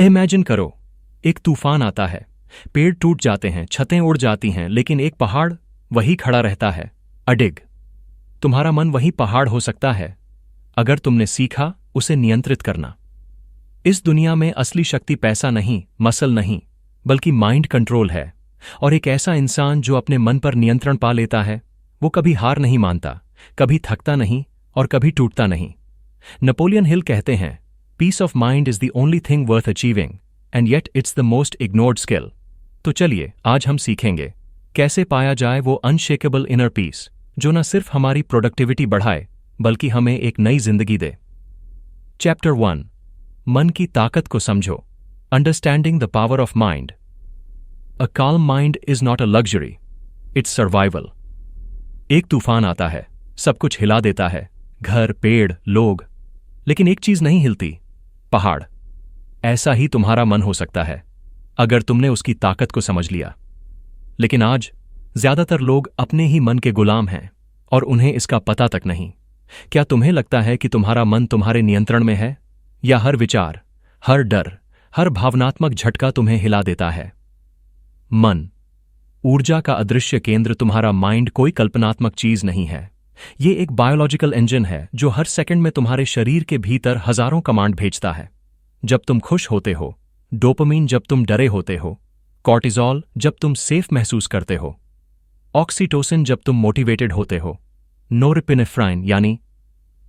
Imagine करो, एक तूफान आता है, पेड़ टूट जाते हैं, छतें उड़ जाती हैं, लेकिन एक पहाड़ वही खड़ा रहता है, अडिग। तुम्हारा मन वही पहाड़ हो सकता है अगर तुमने सीखा उसे नियंत्रित करना। इस दुनिया में असली शक्ति पैसा नहीं, मसल नहीं, बल्कि माइंड कंट्रोल है। और एक ऐसा इंसान जो अपने मन पर नियंत्रण पा लेता है, वो कभी हार नहीं मानता, कभी थकता नहीं और कभी टूटता नहीं। नेपोलियन हिल कहते हैं, peace of mind is the only thing worth achieving and yet it's the most ignored skill. तो चलिए आज हम सीखेंगे कैसे पाया जाए वो अनशेकेबल इनर पीस जो न सिर्फ हमारी प्रोडक्टिविटी बढ़ाए बल्कि हमें एक नई जिंदगी दे। चैप्टर 1, मन की ताकत को समझो, understanding the power of mind. A calm mind is not a luxury, it's survival. एक तूफान आता है, सब कुछ हिला देता है, घर, पेड़, लोग, लेकिन एक चीज नहीं हिलती, पहाड़। ऐसा ही तुम्हारा मन हो सकता है अगर तुमने उसकी ताकत को समझ लिया। लेकिन आज ज्यादातर लोग अपने ही मन के गुलाम हैं और उन्हें इसका पता तक नहीं। क्या तुम्हें लगता है कि तुम्हारा मन तुम्हारे नियंत्रण में है, या हर विचार, हर डर, हर भावनात्मक झटका तुम्हें हिला देता है? मन, ऊर्जा का अदृश्य केंद्र, तुम्हारा माइंड कोई कल्पनात्मक चीज नहीं है। ये एक बायोलॉजिकल इंजन है जो हर सेकंड में तुम्हारे शरीर के भीतर हजारों कमांड भेजता है। जब तुम खुश होते हो, डोपामीन जब तुम डरे होते हो, कॉर्टिजोल जब तुम सेफ महसूस करते हो, ऑक्सीटोसिन जब तुम मोटिवेटेड होते हो, नोरपिनेफ्राइन यानी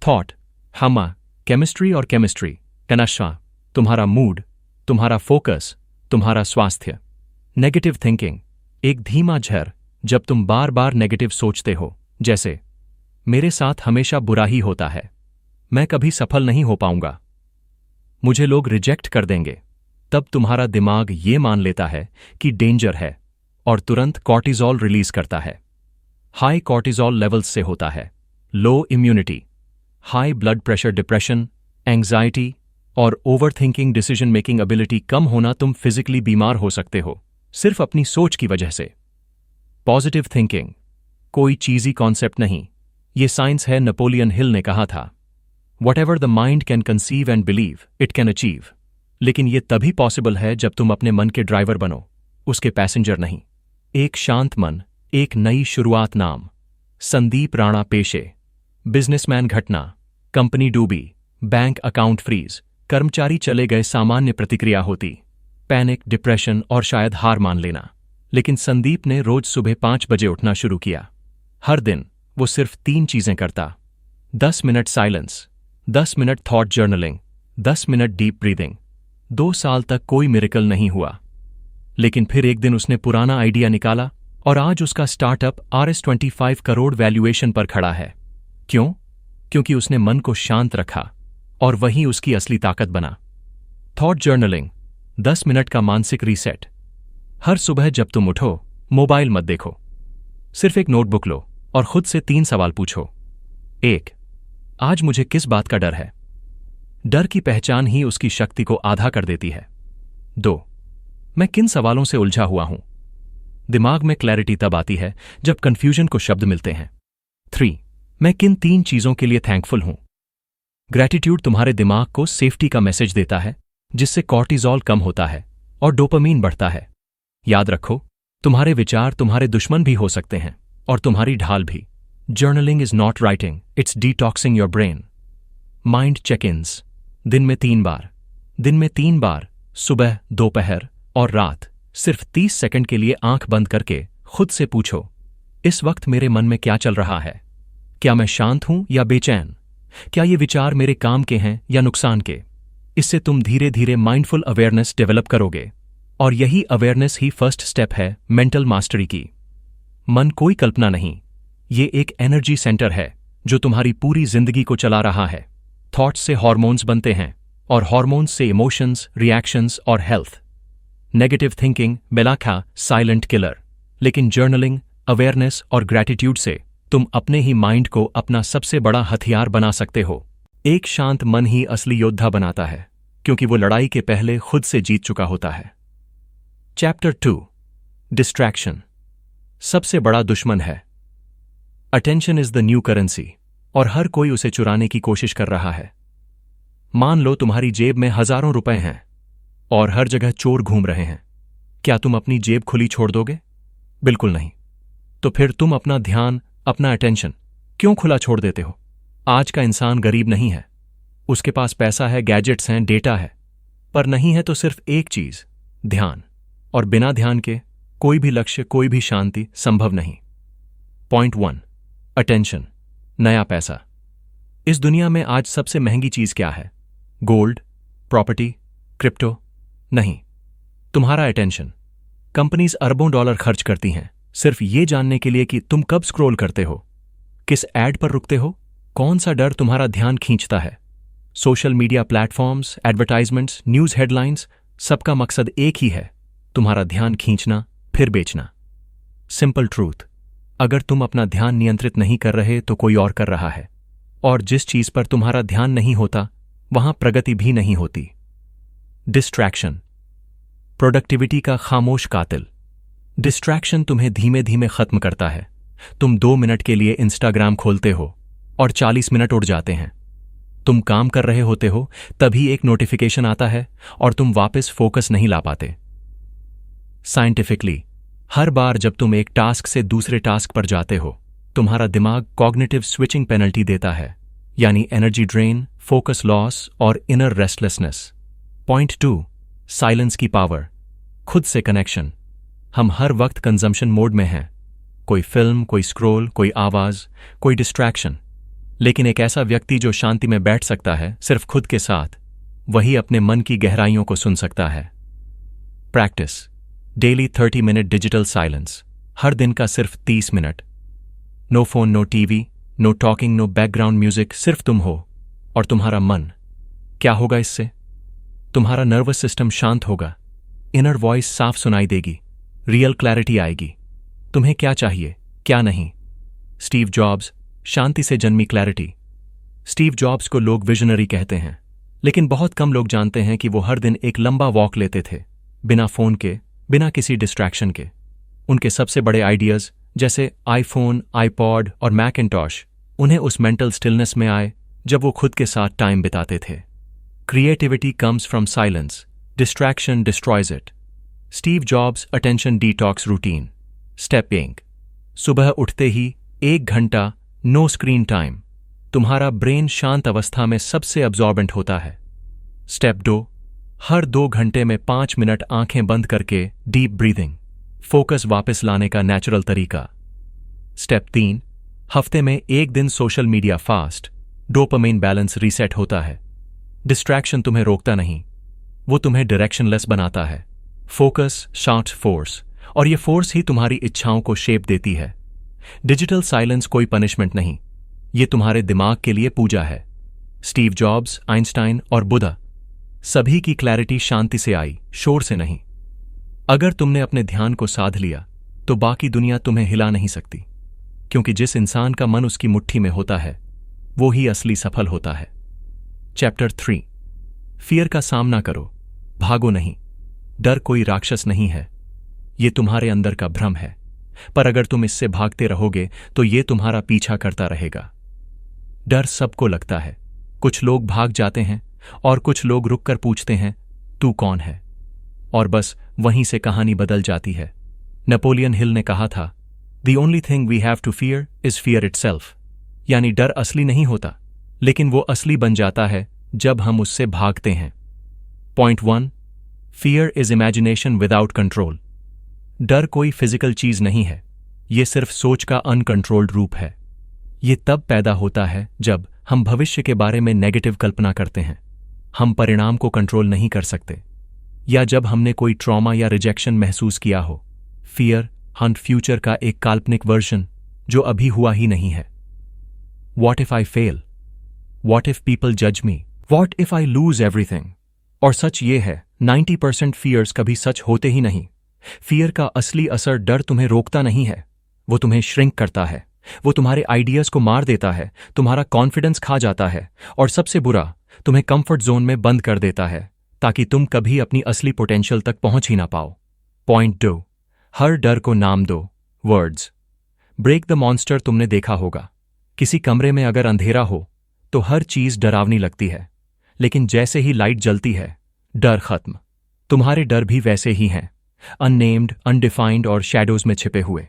थॉट, हमा, केमिस्ट्री और केमिस्ट्री का नशा, तुम्हारा मूड, तुम्हारा फोकस, तुम्हारा स्वास्थ्य। नेगेटिव थिंकिंग, एक धीमा झर जब तुम बार बार नेगेटिव सोचते हो, जैसे मेरे साथ हमेशा बुरा ही होता है, मैं कभी सफल नहीं हो पाऊंगा, मुझे लोग रिजेक्ट कर देंगे। तब तुम्हारा दिमाग ये मान लेता है कि डेंजर है और तुरंत कॉर्टिजोल रिलीज करता है। हाई कॉर्टिजोल लेवल्स से होता है लो immunity, high blood pressure, depression, anxiety और ओवरथिंकिंग, डिसीजन मेकिंग एबिलिटी कम होना। तुम फिजिकली बीमार हो सकते हो सिर्फ अपनी सोच की वजह से। पॉजिटिव थिंकिंग कोई चीजी कॉन्सेप्ट नहीं, ये साइंस है। नेपोलियन हिल ने कहा था, whatever the mind can conceive and believe it can achieve. लेकिन ये तभी पॉसिबल है जब तुम अपने मन के ड्राइवर बनो, उसके पैसेंजर नहीं। एक शांत मन, एक नई शुरुआत। नाम संदीप राणा। पेशे बिजनेसमैन। घटना कंपनी डूबी, बैंक अकाउंट फ्रीज, कर्मचारी चले गए। सामान्य प्रतिक्रिया होती पैनिक, डिप्रेशन और शायद हार मान लेना। लेकिन संदीप ने रोज सुबह 5 बजे उठना शुरू किया। हर दिन वो सिर्फ 3 चीजें करता, 10 minute silence, 10 minute thought journaling, 10 minute deep breathing. 2 साल तक कोई मिरेकल नहीं हुआ, लेकिन फिर एक दिन उसने पुराना आइडिया निकाला और आज उसका स्टार्टअप RS25 करोड़ वैल्यूएशन पर खड़ा है। क्यों? क्योंकि उसने मन को शांत रखा और वही उसकी असली ताकत बना। थॉट जर्नलिंग, 10 मिनट का मानसिक रीसेट। हर सुबह जब तुम उठो, मोबाइल मत देखो, सिर्फ एक नोटबुक लो और खुद से 3 सवाल पूछो। 1, आज मुझे किस बात का डर है? डर की पहचान ही उसकी शक्ति को आधा कर देती है। 2, मैं किन सवालों से उलझा हुआ हूं? दिमाग में क्लैरिटी तब आती है जब कंफ्यूजन को शब्द मिलते हैं। 3, मैं किन 3 चीजों के लिए थैंकफुल हूं? ग्रैटिट्यूड तुम्हारे दिमाग को सेफ्टी का मैसेज देता है, जिससे कॉर्टिजोल कम होता है और डोपामीन बढ़ता है। याद रखो, तुम्हारे विचार तुम्हारे दुश्मन भी हो सकते हैं और तुम्हारी ढाल भी। Journaling is not writing, it's detoxing your brain. Mind check ins, दिन में 3 बार, दिन में 3 बार, सुबह, दोपहर और रात। सिर्फ 30 सेकंड के लिए आंख बंद करके खुद से पूछो, इस वक्त मेरे मन में क्या चल रहा है? क्या मैं शांत हूं या बेचैन? क्या ये विचार मेरे काम के हैं या नुकसान के? इससे तुम धीरे धीरे माइंडफुल अवेयरनेस डेवलप करोगे और यही अवेयरनेस ही फर्स्ट स्टेप है मेंटल मास्टरी की। मन कोई कल्पना नहीं, ये एक एनर्जी सेंटर है जो तुम्हारी पूरी जिंदगी को चला रहा है। थॉट्स से हार्मोन्स बनते हैं और हार्मोन्स से इमोशंस, रिएक्शंस और हेल्थ। नेगेटिव थिंकिंग बेलाखा साइलेंट किलर, लेकिन जर्नलिंग, अवेयरनेस और ग्रैटिट्यूड से तुम अपने ही माइंड को अपना सबसे बड़ा हथियार बना सकते हो। एक शांत मन ही असली योद्धा बनाता है, क्योंकि वो लड़ाई के पहले खुद से जीत चुका होता है। चैप्टर 2, डिस्ट्रैक्शन सबसे बड़ा दुश्मन है। Attention is the new currency और हर कोई उसे चुराने की कोशिश कर रहा है। मान लो तुम्हारी जेब में हजारों रुपए हैं और हर जगह चोर घूम रहे हैं। क्या तुम अपनी जेब खुली छोड़ दोगे? बिल्कुल नहीं। तो फिर तुम अपना ध्यान, अपना अटेंशन क्यों खुला छोड़ देते हो? आज का इंसान गरीब नहीं है। उसके पास पैसा है, गैजेट्स हैं, डेटा है, पर नहीं है तो सिर्फ एक चीज, ध्यान। और बिना ध्यान के कोई भी लक्ष्य, कोई भी शांति संभव नहीं। पॉइंट 1, अटेंशन, नया पैसा। इस दुनिया में आज सबसे महंगी चीज क्या है? Gold, property, crypto? नहीं, तुम्हारा अटेंशन। कंपनीज अरबों डॉलर खर्च करती हैं सिर्फ ये जानने के लिए कि तुम कब स्क्रॉल करते हो, किस ऐड पर रुकते हो, कौन सा डर तुम्हारा ध्यान खींचता है। Social media platforms, advertisements, news headlines, सबका मकसद एक ही है, तुम्हारा ध्यान खींचना, फिर बेचना। सिंपल ट्रूथ, अगर तुम अपना ध्यान नियंत्रित नहीं कर रहे तो कोई और कर रहा है, और जिस चीज पर तुम्हारा ध्यान नहीं होता वहां प्रगति भी नहीं होती। डिस्ट्रैक्शन, प्रोडक्टिविटी का खामोश कातिल। डिस्ट्रैक्शन तुम्हें धीमे धीमे खत्म करता है। तुम 2 मिनट के लिए इंस्टाग्राम खोलते हो और 40 मिनट उड़ जाते हैं। तुम काम कर रहे होते हो, तभी एक नोटिफिकेशन आता है और तुम वापस फोकस नहीं ला पाते। साइंटिफिकली, हर बार जब तुम एक टास्क से दूसरे टास्क पर जाते हो, तुम्हारा दिमाग कॉग्निटिव स्विचिंग पेनल्टी देता है, यानी एनर्जी ड्रेन, फोकस लॉस और इनर रेस्टलेसनेस। पॉइंट 2, साइलेंस की पावर, खुद से कनेक्शन। हम हर वक्त कंजम्पशन मोड में हैं, कोई फिल्म, कोई स्क्रोल, कोई आवाज, कोई डिस्ट्रैक्शन। लेकिन एक ऐसा व्यक्ति जो शांति में बैठ सकता है सिर्फ खुद के साथ, वही अपने मन की गहराइयों को सुन सकता है। Practice, daily 30 minute digital silence, हर दिन का सिर्फ 30 minute. No phone, no TV, no talking, no background music, सिर्फ तुम हो और तुम्हारा मन। क्या होगा इससे? तुम्हारा नर्वस सिस्टम शांत होगा, इनर वॉइस साफ सुनाई देगी, रियल क्लैरिटी आएगी। तुम्हें क्या चाहिए, क्या नहीं। स्टीव जॉब्स, शांति से जन्मी क्लैरिटी। स्टीव जॉब्स को लोग विजनरी कहते हैं, लेकिन बहुत कम लोग जानते हैं कि वो हर दिन एक लंबा वॉक लेते थे, बिना फोन के, बिना किसी डिस्ट्रैक्शन के। उनके सबसे बड़े आइडियाज जैसे आईफोन, आईपॉड और मैकिंटॉश, उन्हें उस मेंटल स्टिलनेस में आए जब वो खुद के साथ टाइम बिताते थे। Creativity comes from silence, distraction destroys it. Steve jobs attention detox routine. Step 1, सुबह उठते ही 1 घंटा नो स्क्रीन टाइम। तुम्हारा ब्रेन शांत अवस्था में सबसे अब्जॉर्बेंट होता है। स्टेप 2, हर 2 घंटे में 5 मिनट आंखें बंद करके डीप ब्रीदिंग, फोकस वापस लाने का नेचुरल तरीका। स्टेप 3, हफ्ते में 1 दिन social media fast, dopamine balance reset होता है। डिस्ट्रैक्शन तुम्हें रोकता नहीं, वो तुम्हें डायरेक्शनलेस बनाता है। फोकस, शार्ट फोर्स, और ये फोर्स ही तुम्हारी इच्छाओं को शेप देती है। डिजिटल साइलेंस कोई पनिशमेंट नहीं, ये तुम्हारे दिमाग के लिए पूजा है। स्टीव जॉब्स, आइंस्टाइन और बुद्धा, सभी की क्लैरिटी शांति से आई, शोर से नहीं। अगर तुमने अपने ध्यान को साध लिया तो बाकी दुनिया तुम्हें हिला नहीं सकती, क्योंकि जिस इंसान का मन उसकी मुट्ठी में होता है वो ही असली सफल होता है। चैप्टर 3, फियर का सामना करो, भागो नहीं। डर कोई राक्षस नहीं है, ये तुम्हारे अंदर का भ्रम है, पर अगर तुम इससे भागते रहोगे तो ये तुम्हारा पीछा करता रहेगा। डर सबको लगता है, कुछ लोग भाग जाते हैं और कुछ लोग रुककर पूछते हैं तू कौन है, और बस वहीं से कहानी बदल जाती है। नेपोलियन हिल ने कहा था, the only thing we have to fear is fear itself, यानी डर असली नहीं होता, लेकिन वो असली बन जाता है जब हम उससे भागते हैं। Point 1, fear is imagination without control. डर कोई फिजिकल चीज नहीं है, ये सिर्फ सोच का अनकंट्रोल्ड रूप है। ये तब पैदा होता है जब हम भविष्य के बारे में नेगेटिव कल्पना करते हैं, हम परिणाम को कंट्रोल नहीं कर सकते, या जब हमने कोई ट्रॉमा या रिजेक्शन महसूस किया हो। फियर हंट फ्यूचर का एक काल्पनिक वर्जन जो अभी हुआ ही नहीं है। What if I fail, what if people जज me, what if I lose everything. और सच ये है, 90% फियर्स कभी सच होते ही नहीं। फियर का असली असर डर तुम्हें रोकता नहीं है, वो तुम्हें श्रिंक करता है, वो तुम्हारे आइडियाज को मार देता है, तुम्हारा कॉन्फिडेंस खा जाता है, और सबसे बुरा, तुम्हें कंफर्ट जोन में बंद कर देता है, ताकि तुम कभी अपनी असली पोटेंशियल तक पहुंच ही ना पाओ। पॉइंट 2, हर डर को नाम दो, वर्ड्स। ब्रेक द मॉन्स्टर तुमने देखा होगा, किसी कमरे में अगर अंधेरा हो तो हर चीज डरावनी लगती है, लेकिन जैसे ही लाइट जलती है डर खत्म। तुम्हारे डर भी वैसे ही हैं, अननेम्ड, अनडिफाइंड और शैडोज में छिपे हुए।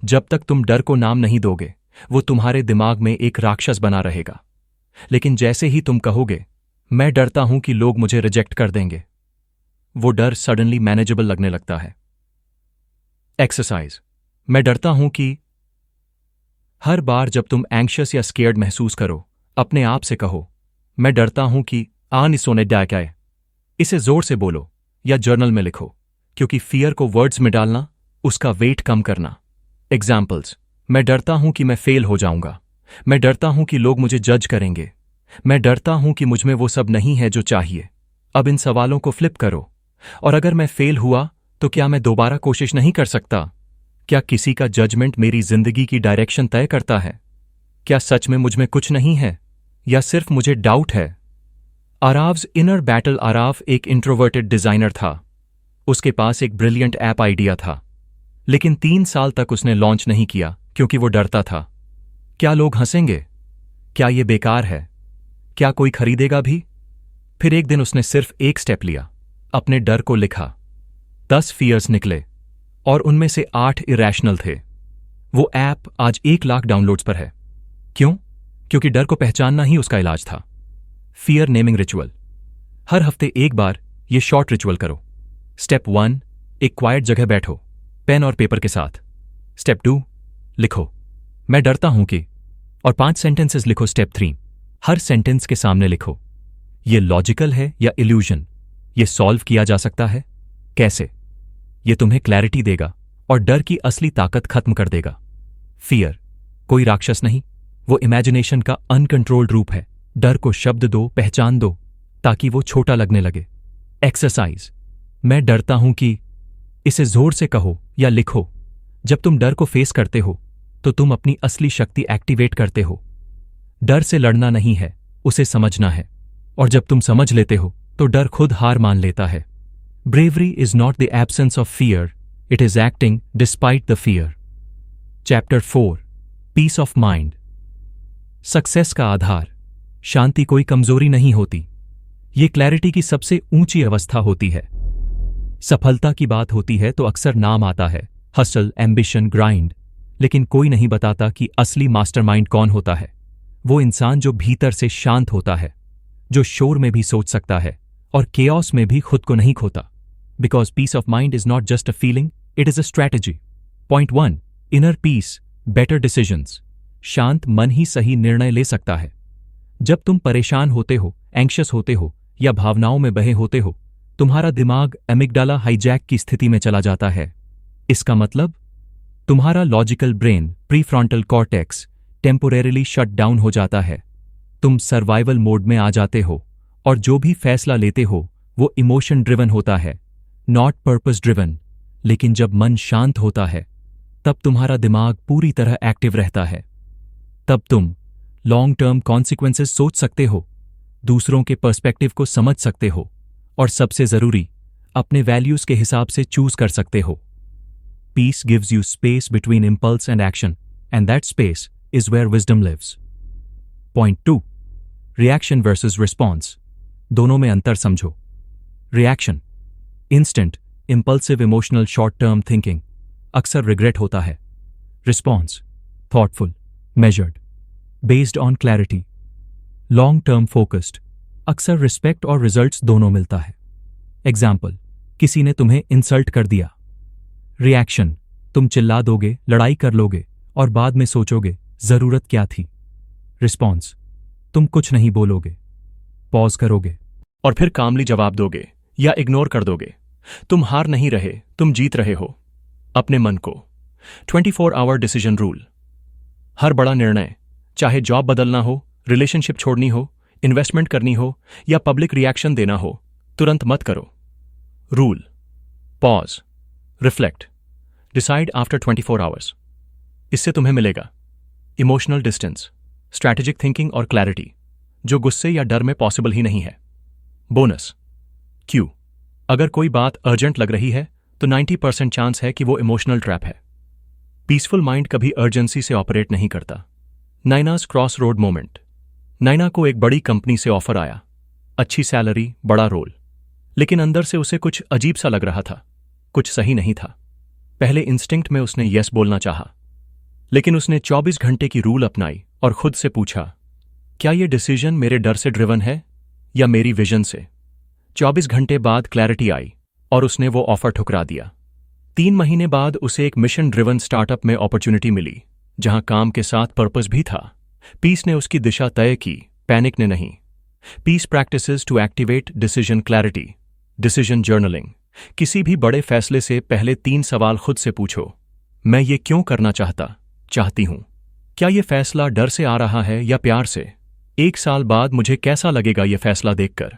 जब तक तुम डर को नाम नहीं दोगे, वो तुम्हारे दिमाग में एक राक्षस बना रहेगा। लेकिन जैसे ही तुम कहोगे, मैं डरता हूं कि लोग मुझे रिजेक्ट कर देंगे, वो डर सडनली मैनेजेबल लगने लगता है। एक्सरसाइज। मैं डरता हूं कि हर बार जब तुम एंग्शियस या स्केयर्ड महसूस करो, अपने आप से कहो, मैं डरता हूं कि आनी सोने डाकाए। इसे जोर से बोलो या जर्नल में लिखो, क्योंकि फियर को वर्ड्स में डालना, उसका वेट कम करना। एग्जाम्पल्स। मैं डरता हूं कि मैं फेल हो जाऊंगा। मैं डरता हूं कि लोग मुझे जज करेंगे। मैं डरता हूं कि मुझमें वो सब नहीं है जो चाहिए। अब इन सवालों को फ्लिप करो, और अगर मैं फेल हुआ तो क्या मैं दोबारा कोशिश नहीं कर सकता? क्या किसी का जजमेंट मेरी जिंदगी की डायरेक्शन तय करता है? क्या सच में मुझमें कुछ नहीं है, या सिर्फ मुझे डाउट है? आराव्स इनर बैटल। आराव एक इंट्रोवर्टेड डिजाइनर था। उसके पास एक ब्रिलियंट ऐप आइडिया था, लेकिन 3 साल तक उसने लॉन्च नहीं किया क्योंकि वो डरता था। क्या लोग हंसेंगे? क्या ये बेकार है? क्या कोई खरीदेगा भी? फिर एक दिन उसने सिर्फ एक स्टेप लिया, अपने डर को लिखा। 10 फियर्स निकले, और उनमें से 8 इरैशनल थे। वो ऐप आज 1 लाख डाउनलोड्स पर है। क्यों? क्योंकि डर को पहचानना ही उसका इलाज था। Fear naming ritual. हर हफ्ते एक बार ये शॉर्ट रिचुअल करो। स्टेप 1, एक क्वाइट जगह बैठो, पेन और पेपर के साथ। स्टेप 2, लिखो, मैं डरता हूं कि, और 5 सेंटेंसेस लिखो। स्टेप 3, हर सेंटेंस के सामने लिखो, ये लॉजिकल है या इल्यूजन? ये सॉल्व किया जा सकता है? कैसे? ये तुम्हें क्लैरिटी देगा और डर की असली ताकत खत्म कर देगा। फियर कोई राक्षस नहीं, वो इमेजिनेशन का अनकंट्रोल्ड रूप है। डर को शब्द दो, पहचान दो, ताकि वो छोटा लगने लगे। एक्सरसाइज। मैं डरता हूं कि, इसे जोर से कहो या लिखो। जब तुम डर को फेस करते हो तो तुम अपनी असली शक्ति एक्टिवेट करते हो। डर से लड़ना नहीं है, उसे समझना है, और जब तुम समझ लेते हो तो डर खुद हार मान लेता है। Bravery is not the absence of fear, it is acting despite the fear. Chapter 4, peace of mind. Success का आधार। शांति कोई कमजोरी नहीं होती, ये क्लैरिटी की सबसे ऊंची अवस्था होती है। सफलता की बात होती है तो अक्सर नाम आता है, हसल, एम्बिशन, ग्राइंड, लेकिन कोई नहीं बताता कि असली मास्टरमाइंड कौन होता है। वो इंसान जो भीतर से शांत होता है, जो शोर में भी सोच सकता है और केओस में भी खुद को नहीं खोता। Because peace of mind is not just a feeling, it is a strategy. Point 1, inner peace, better decisions. शांत मन ही सही निर्णय ले सकता है। जब तुम परेशान होते हो, एंग्शियस होते हो या भावनाओं में बहे होते हो, तुम्हारा दिमाग एमिगडाला हाईजैक की स्थिति में चला जाता है। इसका मतलब, तुम्हारा logical brain, prefrontal cortex, temporarily shut down हो जाता है। तुम सर्वाइवल मोड में आ जाते हो, और जो भी फैसला लेते हो वो इमोशन ड्रिवन होता है, नॉट पर्पस ड्रिवन। लेकिन जब मन शांत होता है, तब तुम्हारा दिमाग पूरी तरह एक्टिव रहता है। तब तुम लॉन्ग टर्म कॉन्सिक्वेंसेस सोच सकते हो, दूसरों के पर्सपेक्टिव को समझ सकते हो, और सबसे जरूरी, अपने वैल्यूज के हिसाब से चूज कर सकते हो। Peace gives you space between impulse and action, and that space is where wisdom lives. Point 2, reaction versus response. दोनों में अंतर समझो। Reaction, instant, impulsive, emotional, short term thinking, अक्सर रिग्रेट होता है। Response, thoughtful, measured, based on clarity, long term focused, अक्सर respect और results दोनों मिलता है। एग्जाम्पल, किसी ने तुम्हें इंसल्ट कर दिया। रिएक्शन, तुम चिल्ला दोगे, लड़ाई कर लोगे, और बाद में सोचोगे जरूरत क्या थी। रिस्पॉन्स, तुम कुछ नहीं बोलोगे, पॉज करोगे, और फिर कामली जवाब दोगे या इग्नोर कर दोगे। तुम हार नहीं रहे, तुम जीत रहे हो अपने मन को। 24 आवर डिसीजन रूल। हर बड़ा निर्णय, चाहे जॉब बदलना हो, रिलेशनशिप छोड़नी हो, इन्वेस्टमेंट करनी हो या पब्लिक रिएक्शन देना हो, तुरंत मत करो। Rule, pause, reflect, decide after 24 hours. इससे तुम्हें मिलेगा इमोशनल डिस्टेंस, स्ट्रैटेजिक थिंकिंग और क्लैरिटी, जो गुस्से या डर में पॉसिबल ही नहीं है। बोनस, क्यू, अगर कोई बात अर्जेंट लग रही है तो 90% चांस है कि वो इमोशनल ट्रैप है। पीसफुल माइंड कभी अर्जेंसी से ऑपरेट नहीं करता। नाइनास क्रॉस रोड मोमेंट। नाइना को एक बड़ी कंपनी से ऑफर आया, अच्छी सैलरी, बड़ा रोल, लेकिन अंदर से उसे कुछ अजीब सा लग रहा था, कुछ सही नहीं था। पहले इंस्टिंक्ट में उसने यस बोलना चाहा, लेकिन उसने 24 घंटे की रूल अपनाई और खुद से पूछा, क्या यह डिसीजन मेरे डर से ड्रिवन है या मेरी विजन से? 24 घंटे बाद क्लैरिटी आई और उसने वो ऑफर ठुकरा दिया। 3 महीने बाद उसे एक मिशन ड्रिवन स्टार्टअप में अपॉर्चुनिटी मिली, जहां काम के साथ पर्पस भी था। पीस ने उसकी दिशा तय की, पैनिक ने नहीं। Peace practices to activate decision clarity. Decision journaling. किसी भी बड़े फैसले से पहले 3 सवाल खुद से पूछो। मैं ये क्यों करना चाहती हूं? क्या यह फैसला डर से आ रहा है या प्यार से? 1 साल बाद मुझे कैसा लगेगा यह फैसला देखकर?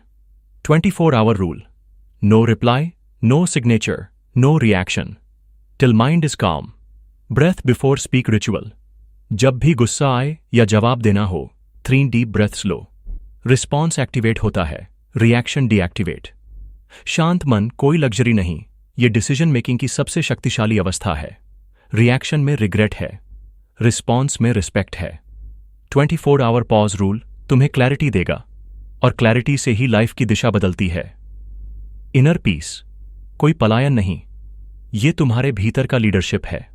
24 hour rule. No reply, no signature, no reaction till mind is calm. Breath before speak ritual. जब भी गुस्सा आए या जवाब देना हो, 3 डीप ब्रेथ्स लो। रिस्पॉन्स एक्टिवेट होता है, रिएक्शन डीएक्टिवेट। शांत मन कोई लग्जरी नहीं, ये डिसीजन मेकिंग की सबसे शक्तिशाली अवस्था है। रिएक्शन में रिग्रेट है, रिस्पॉन्स में रिस्पेक्ट है। 24 आवर पॉज रूल तुम्हें क्लैरिटी देगा, और क्लैरिटी से ही लाइफ की दिशा बदलती है। Inner peace. कोई पलायन नहीं, ये तुम्हारे भीतर का लीडरशिप है।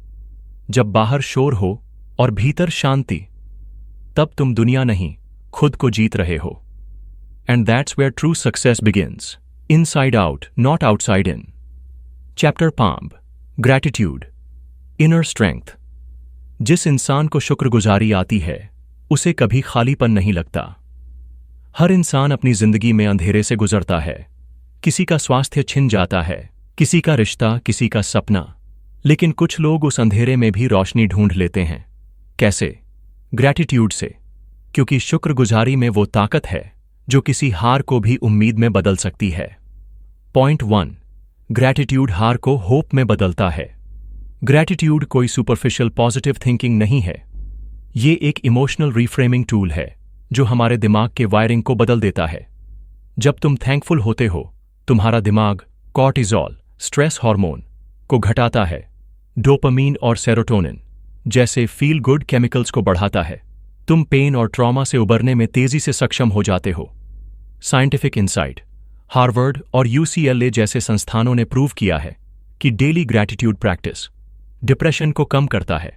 जब बाहर शोर हो और भीतर शांति, तब तुम दुनिया नहीं, खुद को जीत रहे हो। And that's where true success begins. Inside out, not outside in. Chapter 5। Gratitude. Inner strength. जिस इंसान को शुक्रगुजारी आती है, उसे कभी खालीपन नहीं लगता। हर इंसान अपनी जिंदगी में अंधेरे से गुजरता है। किसी का स्वास्थ्य छिन जाता है, किसी का रिश्ता, किसी का सपना। लेकिन कुछ लोग उस अंधेरे में भी रोशनी ढूंढ लेते हैं। कैसे? ग्रैटिट्यूड से। क्योंकि शुक्रगुजारी में वो ताकत है जो किसी हार को भी उम्मीद में बदल सकती है। पॉइंट 1। ग्रैटिट्यूड हार को होप में बदलता है। ग्रैटिट्यूड कोई सुपरफिशियल पॉजिटिव थिंकिंग नहीं है। ये एक इमोशनल रिफ्रेमिंग टूल है जो हमारे दिमाग के वायरिंग को बदल देता है। जब तुम थैंकफुल होते हो, तुम्हारा दिमाग कॉर्टिजोल, स्ट्रेस हार्मोन, को घटाता है। डोपामीन और सेरोटोनिन जैसे फील गुड केमिकल्स को बढ़ाता है। तुम पेन और ट्रॉमा से उबरने में तेजी से सक्षम हो जाते हो। Scientific insight. हार्वर्ड और UCLA जैसे संस्थानों ने प्रूव किया है कि डेली ग्रैटिट्यूड प्रैक्टिस डिप्रेशन को कम करता है,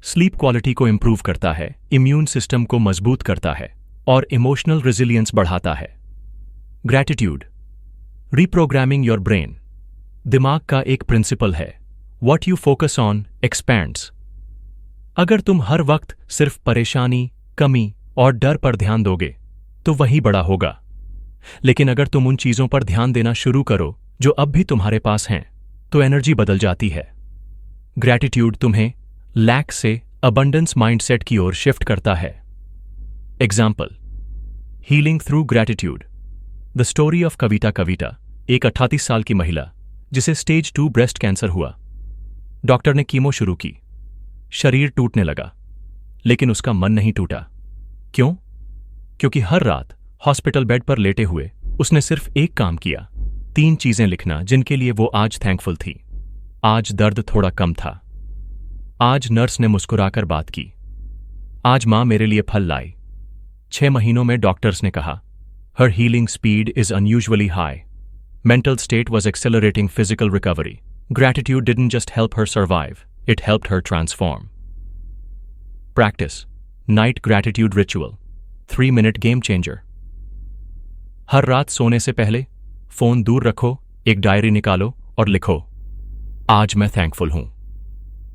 स्लीप क्वालिटी को इंप्रूव करता है, इम्यून सिस्टम को मजबूत करता है और इमोशनल रेजिलियंस बढ़ाता है। ग्रैटिट्यूड। Reprogramming your brain. दिमाग का एक प्रिंसिपल है, what you focus on expands. अगर तुम हर वक्त सिर्फ परेशानी, कमी और डर पर ध्यान दोगे, तो वही बड़ा होगा। लेकिन अगर तुम उन चीजों पर ध्यान देना शुरू करो जो अब भी तुम्हारे पास हैं, तो एनर्जी बदल जाती है। ग्रैटिट्यूड तुम्हें लैक से अबंडेंस माइंडसेट की ओर शिफ्ट करता है। Example. Healing through gratitude. The story of Kavita, एक 38 साल की महिला जिसे स्टेज 2 ब्रेस्ट कैंसर हुआ। डॉक्टर ने कीमो शुरू की, शरीर टूटने लगा, लेकिन उसका मन नहीं टूटा। क्यों? क्योंकि हर रात हॉस्पिटल बेड पर लेटे हुए उसने सिर्फ एक काम किया, 3 चीजें लिखना जिनके लिए वो आज थैंकफुल थी। आज दर्द थोड़ा कम था, आज नर्स ने मुस्कुराकर बात की, आज मां मेरे लिए फल लाई। 6 महीनों में डॉक्टर्स ने कहा, हर healing speed is unusually high, mental state was accelerating physical recovery. Gratitude didn't just help her survive, it helped her transform. Practice. Night Gratitude Ritual. 3-minute game changer. हर रात सोने से पहले फोन दूर रखो, एक डायरी निकालो और लिखो, आज मैं थैंकफुल हूं।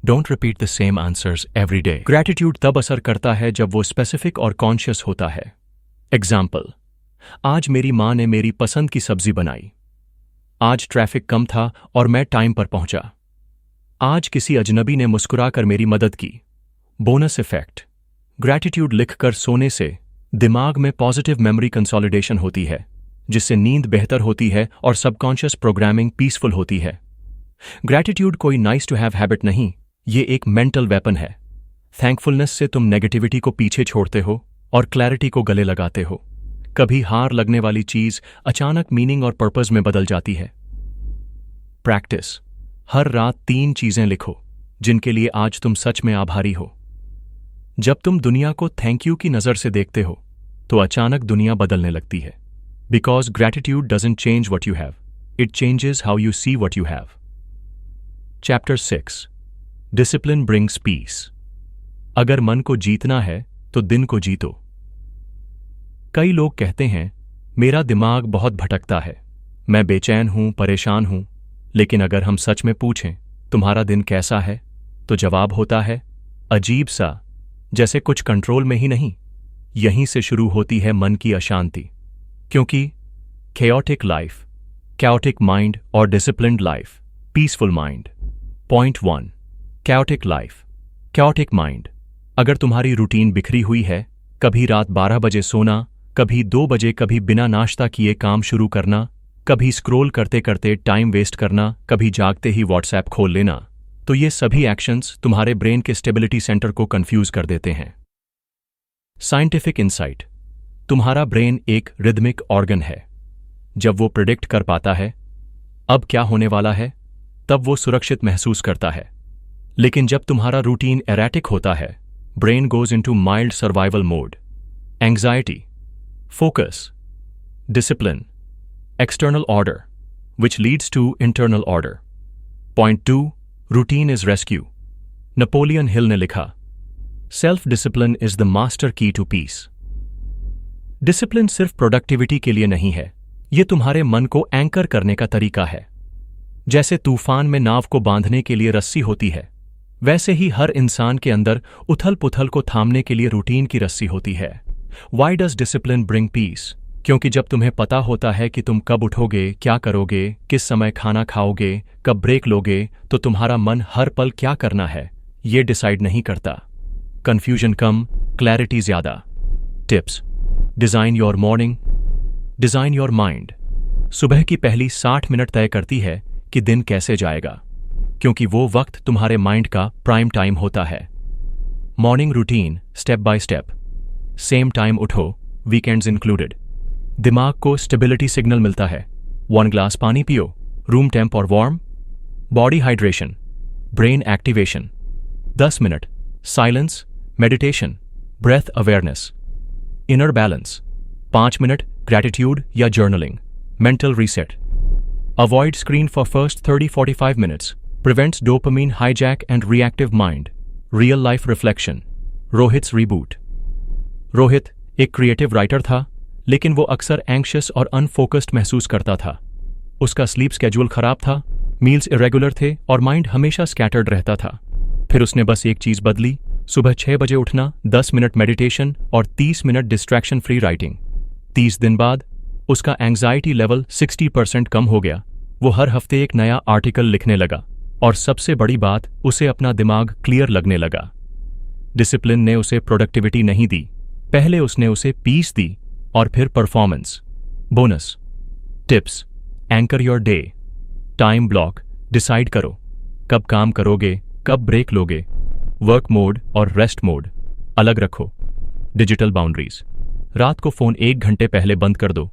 Don't repeat the same answers every day. Gratitude तब असर करता है जब वो स्पेसिफिक और कॉन्शियस होता है। एग्जाम्पल। आज मेरी मां ने मेरी पसंद की सब्जी बनाई। आज ट्रैफिक कम था और मैं टाइम पर पहुंचा। आज किसी अजनबी ने मुस्कुराकर मेरी मदद की। Bonus effect. ग्रैटिट्यूड लिखकर सोने से दिमाग में पॉजिटिव मेमोरी कंसोलिडेशन होती है, जिससे नींद बेहतर होती है और सबकॉन्शियस प्रोग्रामिंग पीसफुल होती है। ग्रैटिट्यूड कोई नाइस टू हैव हैबिट नहीं, ये एक मेंटल वेपन है। थैंकफुलनेस से तुम नेगेटिविटी को पीछे छोड़ते हो और क्लैरिटी को गले लगाते हो। कभी हार लगने वाली चीज अचानक मीनिंग और पर्पस में बदल जाती है। प्रैक्टिस। हर रात 3 चीजें लिखो जिनके लिए आज तुम सच में आभारी हो। जब तुम दुनिया को थैंक यू की नजर से देखते हो, तो अचानक दुनिया बदलने लगती है। Because gratitude doesn't change what you have, It changes how you see what you have. Chapter 6. Discipline brings peace. अगर मन को जीतना है तो दिन को जीतो. कई लोग कहते हैं मेरा दिमाग बहुत भटकता है, मैं बेचैन हूं, परेशान हूं. लेकिन अगर हम सच में पूछें तुम्हारा दिन कैसा है, तो जवाब होता है अजीब सा, जैसे कुछ कंट्रोल में ही नहीं. यहीं से शुरू होती है मन की अशांति. क्योंकि chaotic life, chaotic mind और disciplined life, peaceful mind. Point 1. Chaotic life, chaotic mind. अगर तुम्हारी रूटीन बिखरी हुई है, कभी रात 12 बजे सोना, कभी 2 बजे, कभी बिना नाश्ता किए काम शुरू करना, कभी स्क्रोल करते करते टाइम वेस्ट करना, कभी जागते ही व्हाट्सएप खोल लेना, तो ये सभी एक्शंस तुम्हारे ब्रेन के स्टेबिलिटी सेंटर को कंफ्यूज कर देते हैं. Scientific insight. तुम्हारा ब्रेन एक रिदमिक ऑर्गन है. जब वो प्रिडिक्ट कर पाता है अब क्या होने वाला है, तब वो सुरक्षित महसूस करता है. लेकिन जब तुम्हारा रूटीन एरेटिक होता है, brain goes into mild survival mode. Anxiety, focus, discipline, external order, which leads to internal order. Point 2. Routine is rescue. Napoleon Hill ने लिखा, self discipline is the master key to peace. Discipline सिर्फ productivity के लिए नहीं है, ये तुम्हारे मन को एंकर करने का तरीका है. जैसे तूफान में नाव को बांधने के लिए रस्सी होती है, वैसे ही हर इंसान के अंदर उथल पुथल को थामने के लिए रूटीन की रस्सी होती है. Why does discipline bring peace? क्योंकि जब तुम्हें पता होता है कि तुम कब उठोगे, क्या करोगे, किस समय खाना खाओगे, कब ब्रेक लोगे, तो तुम्हारा मन हर पल क्या करना है ये डिसाइड नहीं करता. कंफ्यूजन कम, क्लैरिटी ज्यादा. Tips. Design your morning, design your mind. सुबह की पहली 60 मिनट तय करती है कि दिन कैसे जाएगा, क्योंकि वो वक्त तुम्हारे माइंड का प्राइम टाइम होता है. Morning routine step by step. Same time उठो, वीकेंड्स इंक्लूडेड. दिमाग को स्टेबिलिटी सिग्नल मिलता है. 1 ग्लास पानी पियो, रूम टेम्प और warm. Body hydration, brain activation. 10 minute silence, meditation, breath awareness. Inner balance, 5 minute gratitude या journaling. Mental reset. Avoid screen for first 30-45 minutes. Prevents dopamine hijack and reactive mind. Real life reflection. Rohit's reboot. Rohit एक creative writer था, लेकिन वो अक्सर anxious और unfocused महसूस करता था. उसका स्लीप स्केड्यूल खराब था, मील्स इरेगुलर थे और माइंड हमेशा स्कैटर्ड रहता था. फिर उसने बस एक चीज बदली, सुबह 6 बजे उठना, 10 मिनट मेडिटेशन और 30 मिनट डिस्ट्रैक्शन फ्री राइटिंग. 30 दिन बाद उसका एंग्जाइटी लेवल 60% कम हो गया. वो हर हफ्ते एक नया आर्टिकल लिखने लगा और सबसे बड़ी बात, उसे अपना दिमाग क्लियर लगने लगा. डिसिप्लिन ने उसे प्रोडक्टिविटी नहीं दी, पहले उसने उसे पीस दी और फिर performance. Bonus tips. Anchor your day. Time block decide करो, कब काम करोगे, कब ब्रेक लोगे. वर्क मोड और रेस्ट मोड अलग रखो. Digital boundaries. रात को फोन 1 घंटे पहले बंद कर दो.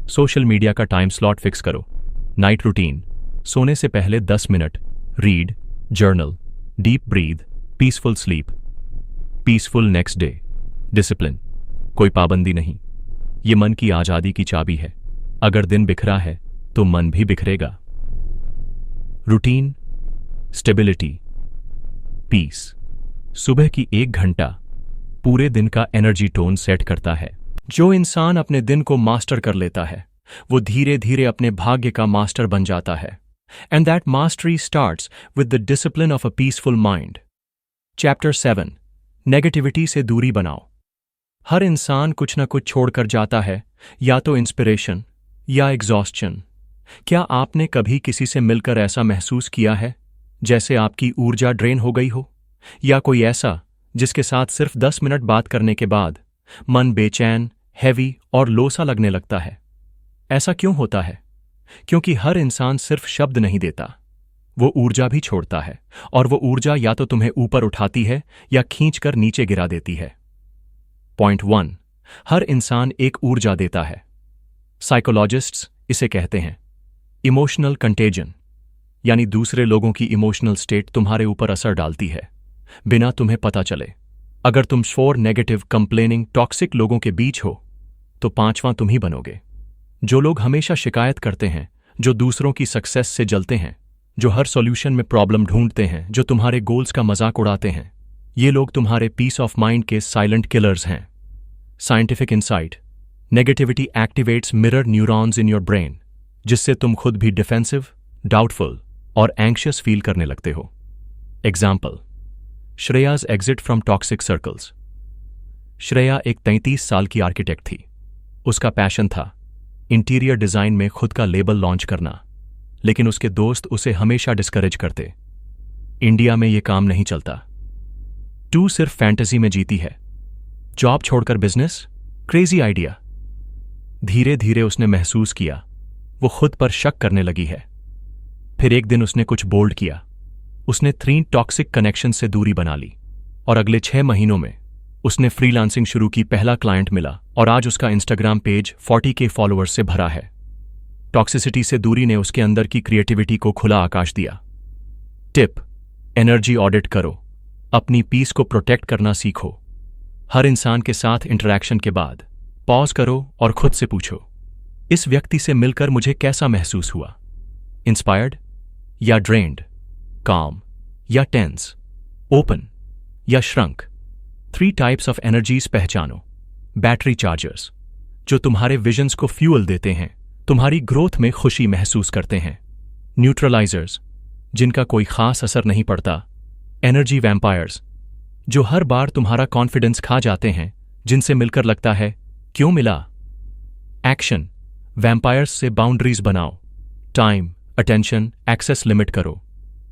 सोशल मीडिया का टाइम स्लॉट फिक्स करो. Night routine. सोने से पहले 10 minute read, journal, deep breath, peaceful sleep. Peaceful next day. Discipline. कोई पाबंदी नहीं, ये मन की आजादी की चाबी है. अगर दिन बिखरा है तो मन भी बिखरेगा. Routine, stability, piece. सुबह की 1 घंटा पूरे दिन का एनर्जी टोन सेट करता है. जो इंसान अपने दिन को मास्टर कर लेता है, वो धीरे धीरे अपने भाग्य का मास्टर बन जाता है. And that mastery starts with the discipline of a peaceful mind. Chapter 7. Negativity से दूरी बनाओ. हर इंसान कुछ न कुछ छोड़कर जाता है, या तो इंस्पिरेशन या एग्जॉस्शन. क्या आपने कभी किसी से मिलकर ऐसा महसूस किया है जैसे आपकी ऊर्जा ड्रेन हो गई हो, या कोई ऐसा जिसके साथ सिर्फ 10 मिनट बात करने के बाद मन बेचैन, हैवी और लो सा लगने लगता है? ऐसा क्यों होता है? क्योंकि हर इंसान सिर्फ शब्द नहीं देता, वो ऊर्जा भी छोड़ता है, और वो ऊर्जा या तो तुम्हें ऊपर उठाती है या खींचकर नीचे गिरा देती है. पॉइंट 1. हर इंसान एक ऊर्जा देता है. साइकोलॉजिस्ट्स इसे कहते हैं इमोशनल कंटेजन, यानी दूसरे लोगों की इमोशनल स्टेट तुम्हारे ऊपर असर डालती है बिना तुम्हें पता चले. अगर तुम 4 नेगेटिव, कंप्लेनिंग, टॉक्सिक लोगों के बीच हो तो 5वां तुम ही बनोगे. जो लोग हमेशा शिकायत करते हैं, जो दूसरों की सक्सेस से जलते हैं, जो हर सॉल्यूशन में प्रॉब्लम ढूंढते हैं, जो तुम्हारे गोल्स का मजाक उड़ाते हैं। ये लोग तुम्हारे पीस ऑफ माइंड के साइलेंट किलर्स हैं। Scientific insight: negativity activates mirror neurons in your brain, जिससे तुम खुद भी डिफेंसिव, डाउटफुल और एंग्शियस फील करने लगते हो। Example: Shreya's exit from toxic circles. Shreya एक 33 साल की आर्किटेक्ट थी। उसका पैशन था इंटीरियर डिजाइन में खुद का लेबल लॉन्च करना, लेकिन उसके दोस्त उसे हमेशा डिस्करेज करते। इंडिया में यह काम नहीं चलता। टू सिर्फ फैंटेसी में जीती है। जॉब छोड़कर बिजनेस, क्रेजी आइडिया। धीरे धीरे उसने महसूस किया वो खुद पर शक करने लगी है। फिर एक दिन उसने कुछ बोल्ड किया। उसने 3 टॉक्सिक कनेक्शन से दूरी बना ली और अगले 6 महीनों में उसने फ्रीलांसिंग शुरू की। पहला क्लाइंट मिला और आज उसका इंस्टाग्राम पेज 40K फॉलोअर्स से भरा है। टॉक्सिसिटी से दूरी ने उसके अंदर की क्रिएटिविटी को खुला आकाश दिया। टिप: एनर्जी ऑडिट करो। अपनी पीस को प्रोटेक्ट करना सीखो। हर इंसान के साथ इंटरैक्शन के बाद पॉज करो और खुद से पूछो, इस व्यक्ति से मिलकर मुझे कैसा महसूस हुआ? इंस्पायर्ड या ड्रेन्ड? काम या टेंस? ओपन या श्रंक? 3 टाइप्स ऑफ एनर्जीज पहचानो। बैटरी चार्जर्स, जो तुम्हारे विजन्स को फ्यूल देते हैं, तुम्हारी ग्रोथ में खुशी महसूस करते हैं। न्यूट्रलाइजर्स, जिनका कोई खास असर नहीं पड़ता। एनर्जी वैम्पायर्स, जो हर बार तुम्हारा कॉन्फिडेंस खा जाते हैं, जिनसे मिलकर लगता है क्यों मिला। एक्शन वैम्पायर्स से बाउंड्रीज बनाओ। टाइम, अटेंशन, एक्सेस लिमिट करो।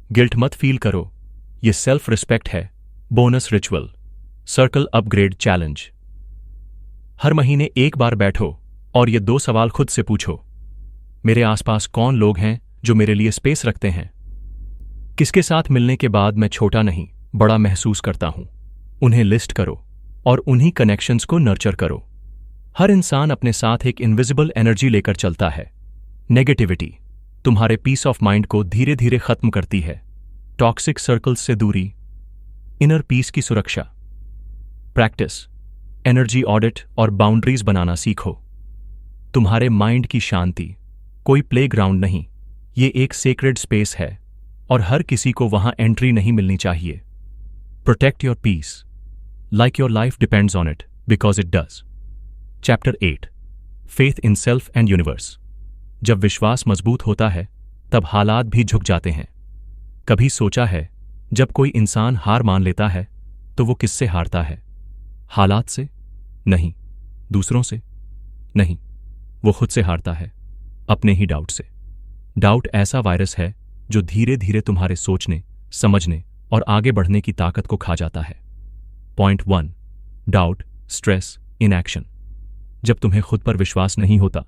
गिल्ट मत फील करो, ये सेल्फ रिस्पेक्ट है। Bonus ritual: circle upgrade challenge. हर महीने एक बार बैठो और ये 2 सवाल खुद से पूछो। मेरे आसपास कौन लोग हैं जो मेरे लिए स्पेस रखते हैं? किसके साथ मिलने के बाद मैं छोटा नहीं, बड़ा महसूस करता हूं? उन्हें लिस्ट करो और उन्हीं कनेक्शंस को नर्चर करो। हर इंसान अपने साथ एक इनविजिबल एनर्जी लेकर चलता है। नेगेटिविटी तुम्हारे पीस ऑफ माइंड को धीरे धीरे खत्म करती है। टॉक्सिक सर्कल्स से दूरी, इनर पीस की सुरक्षा। प्रैक्टिस: एनर्जी ऑडिट और बाउंड्रीज बनाना सीखो। तुम्हारे माइंड की शांति कोई प्लेग्राउंड नहीं, ये एक सेक्रेड स्पेस है और हर किसी को वहां एंट्री नहीं मिलनी चाहिए। Protect your peace like your life depends on it, because it does. Chapter 8: faith in self and universe. जब विश्वास मजबूत होता है तब हालात भी झुक जाते हैं। कभी सोचा है जब कोई इंसान हार मान लेता है तो वो किससे हारता है? हालात से नहीं, दूसरों से नहीं, वो खुद से हारता है, अपने ही डाउट से। डाउट ऐसा वायरस है जो धीरे धीरे तुम्हारे सोचने, समझने और आगे बढ़ने की ताकत को खा जाता है। Point 1: doubt, stress, inaction. जब तुम्हें खुद पर विश्वास नहीं होता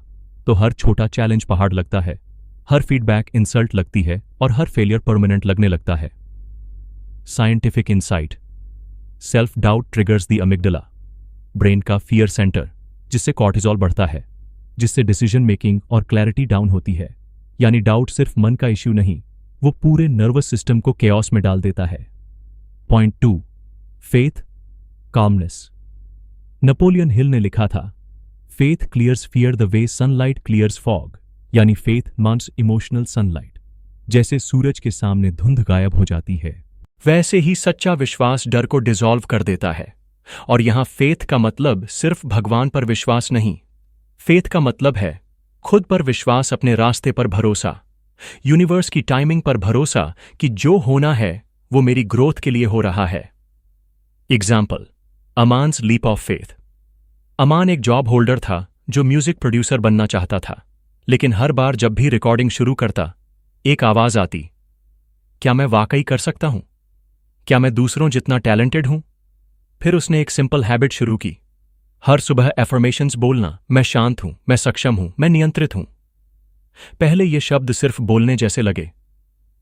तो हर छोटा चैलेंज पहाड़ लगता है, हर फीडबैक इंसल्ट लगती है और हर फेलियर परमानेंट लगने लगता है। Scientific insight: self doubt triggers the amygdala, brain का फियर सेंटर, जिससे कॉर्टिसोल बढ़ता है, जिससे डिसीजन मेकिंग और क्लैरिटी डाउन होती है। यानी डाउट सिर्फ मन का इश्यू नहीं, वो पूरे नर्वस सिस्टम को केओस में डाल देता है। Point 2: faith, calmness. Napoleon Hill ने लिखा था, faith clears fear the way sunlight clears fog. यानी फेथ मींस इमोशनल सनलाइट। जैसे सूरज के सामने धुंध गायब हो जाती है, वैसे ही सच्चा विश्वास डर को डिसॉल्व कर देता है। और यहां फेथ का मतलब सिर्फ भगवान पर विश्वास नहीं। फेथ का मतलब है खुद पर विश्वास, अपने रास्ते पर भरोसा, यूनिवर्स की टाइमिंग पर भरोसा कि जो होना है वो मेरी ग्रोथ के लिए हो रहा है। Example: Aman's leap of faith. Aman एक जॉब होल्डर था जो म्यूजिक प्रोड्यूसर बनना चाहता था, लेकिन हर बार जब भी रिकॉर्डिंग शुरू करता एक आवाज आती, क्या मैं वाकई कर सकता हूं? क्या मैं दूसरों जितना टैलेंटेड हूं? फिर उसने एक सिंपल हैबिट शुरू की, हर सुबह एफर्मेशंस बोलना, मैं शांत हूं, मैं सक्षम हूं, मैं नियंत्रित हूं। पहले ये शब्द सिर्फ बोलने जैसे लगे,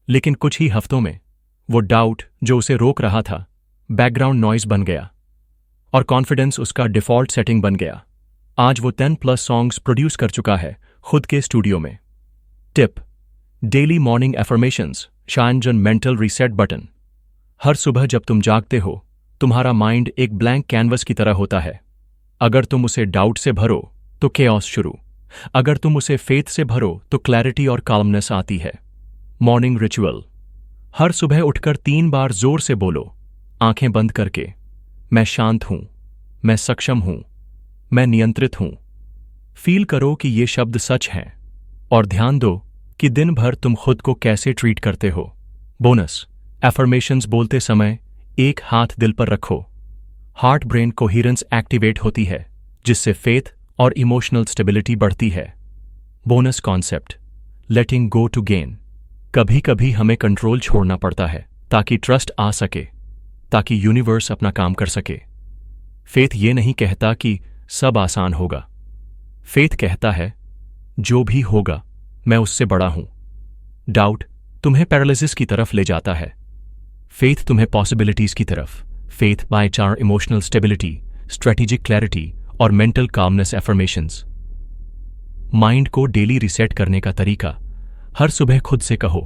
लेकिन कुछ ही हफ्तों में वो डाउट जो उसे रोक रहा था बैकग्राउंड नॉइज बन गया और कॉन्फिडेंस उसका डिफॉल्ट सेटिंग बन गया। आज वो 10+ सॉन्ग्स प्रोड्यूस कर चुका है खुद के स्टूडियो में। Tip: daily morning affirmations shine mental reset button. हर सुबह जब तुम जागते हो तुम्हारा माइंड एक ब्लैंक कैनवस की तरह होता है। अगर तुम उसे डाउट से भरो तो केओस शुरू। अगर तुम उसे फेथ से भरो तो क्लैरिटी और काल्मनेस आती है। Morning ritual. हर सुबह उठकर 3 बार जोर से बोलो, आंखें बंद करके, मैं शांत हूं, मैं सक्षम हूं, मैं नियंत्रित हूं। फील करो कि ये शब्द सच हैं और ध्यान दो कि दिन भर तुम खुद को कैसे ट्रीट करते हो। बोनस, एफर्मेशंस बोलते समय एक हाथ दिल पर रखो। हार्ट ब्रेन कोहिरेंस एक्टिवेट होती है, जिससे फेथ और इमोशनल स्टेबिलिटी बढ़ती है। Bonus concept, letting go to gain. कभी कभी हमें कंट्रोल छोड़ना पड़ता है ताकि ट्रस्ट आ सके, ताकि यूनिवर्स अपना काम कर सके। फेथ ये नहीं कहता कि सब आसान होगा। फेथ कहता है, जो भी होगा मैं उससे बड़ा हूं। डाउट तुम्हें पैरालिसिस की तरफ ले जाता है, फेथ तुम्हें पॉसिबिलिटीज की तरफ। फेथ बाय चार इमोशनल स्टेबिलिटी, स्ट्रेटेजिक क्लैरिटी और मेंटल कामनेस एफर्मेशंस। माइंड को डेली रिसेट करने का तरीका, हर सुबह खुद से कहो,